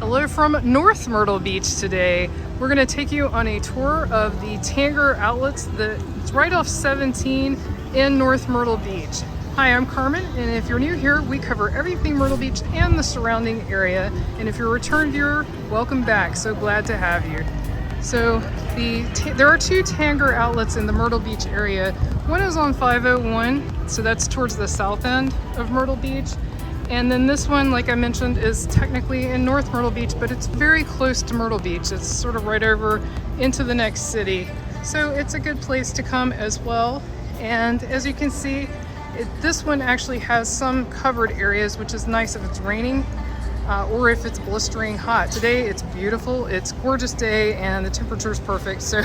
Hello from North Myrtle Beach today. We're going to take you on a tour of the Tanger Outlets that's right off 17 in North Myrtle Beach. Hi, I'm Carmen, and if you're new here, we cover everything Myrtle Beach and the surrounding area. And if you're a return viewer, welcome back. So glad to have you. So there are two Tanger Outlets in the Myrtle Beach area. One is on 501, so that's towards the south end of Myrtle Beach. And then this one, like I mentioned, is technically in North Myrtle Beach, but it's very close to Myrtle Beach. It's sort of right over into the next city. So it's a good place to come as well. And as you can see, this one actually has some covered areas, which is nice if it's raining or if it's blistering hot. Today it's beautiful, it's a gorgeous day, and the temperature is perfect, so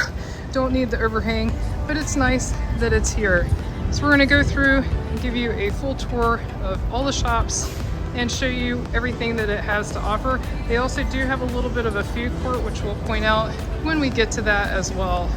don't need the overhang, but it's nice that it's here. So we're gonna go through and give you a full tour of all the shops and show you everything that it has to offer. They also do have a little bit of a food court, which we'll point out when we get to that as well.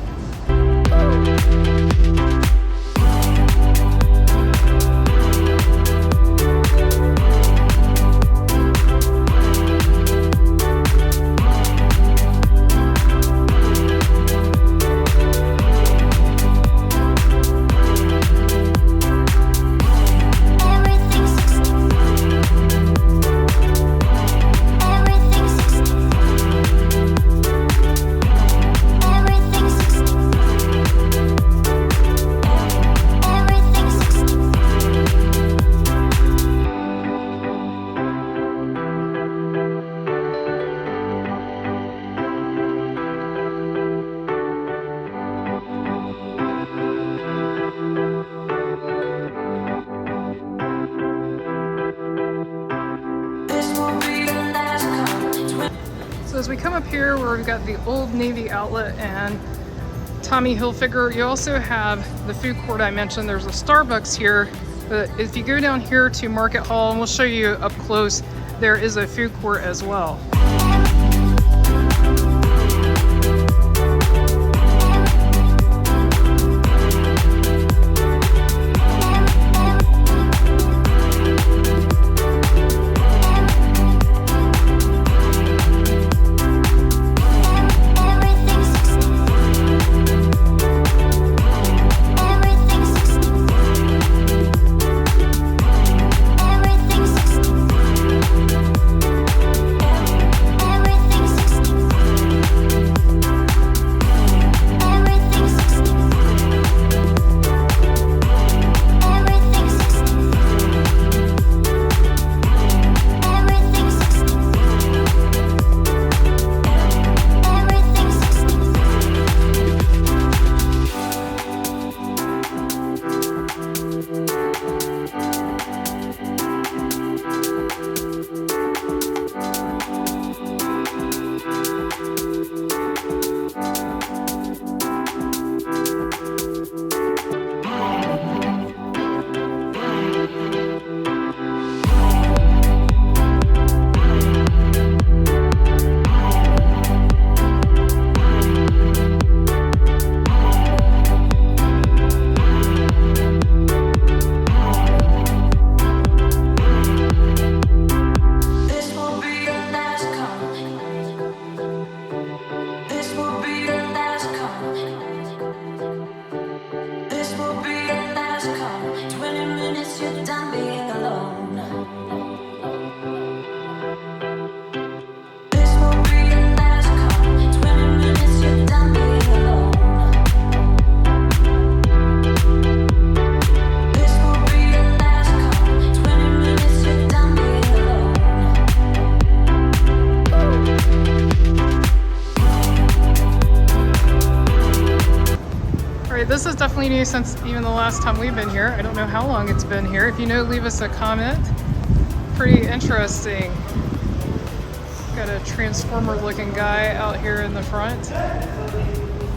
So as we come up here where we've got the Old Navy outlet and Tommy Hilfiger, you also have the food court I mentioned. There's a Starbucks here, but if you go down here to Market Hall, and we'll show you up close, there is a food court as well. This is definitely new since even the last time we've been here. I don't know how long it's been here. If you know, leave us a comment. Pretty interesting. Got a transformer looking guy out here in the front.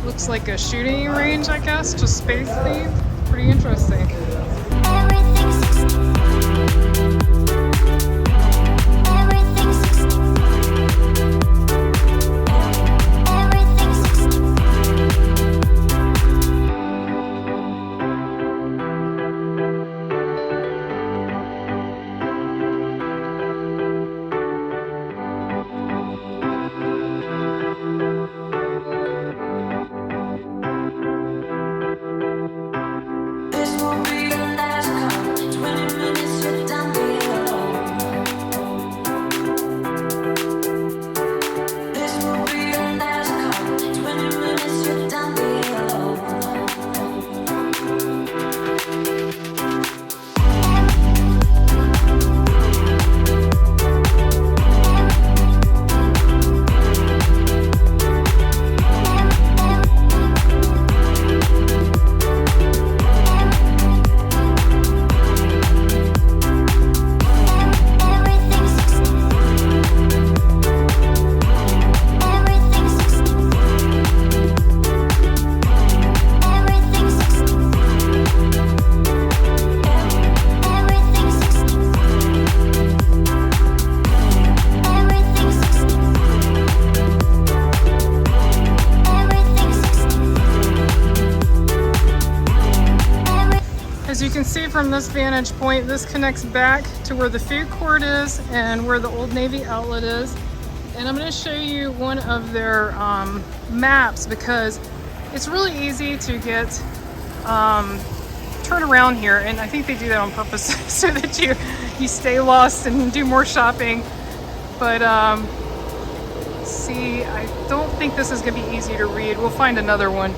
Looks like a shooting range, I guess, just space themed. Pretty interesting. from this vantage point, this connects back to where the food court is and where the Old Navy outlet is. And I'm going to show you one of their maps because it's really easy to get turn around here, and I think they do that on purpose so that you stay lost and do more shopping. But see, I don't think this is going to be easy to read. We'll find another one.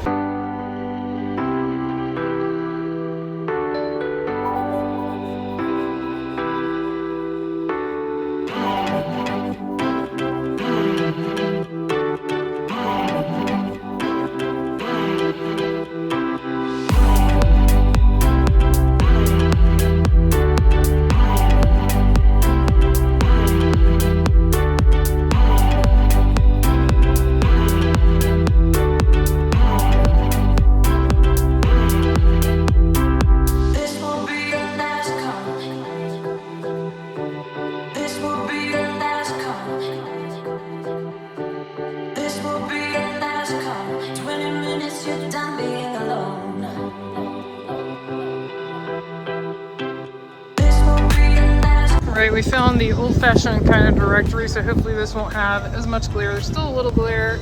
Right, we found the old-fashioned kind of directory, so hopefully this won't have as much glare. There's still a little glare,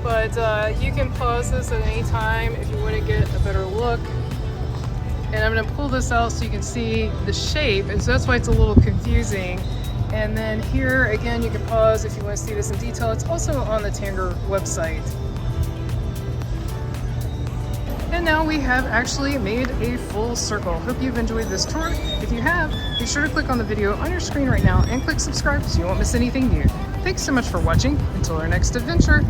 but you can pause this at any time if you want to get a better look. And I'm going to pull this out so you can see the shape, and so that's why it's a little confusing. And then here, again, you can pause if you want to see this in detail. It's also on the Tanger website. And now we have actually made a full circle. Hope you've enjoyed this tour. If you have, be sure to click on the video on your screen right now and click subscribe so you won't miss anything new. Thanks so much for watching. Until our next adventure.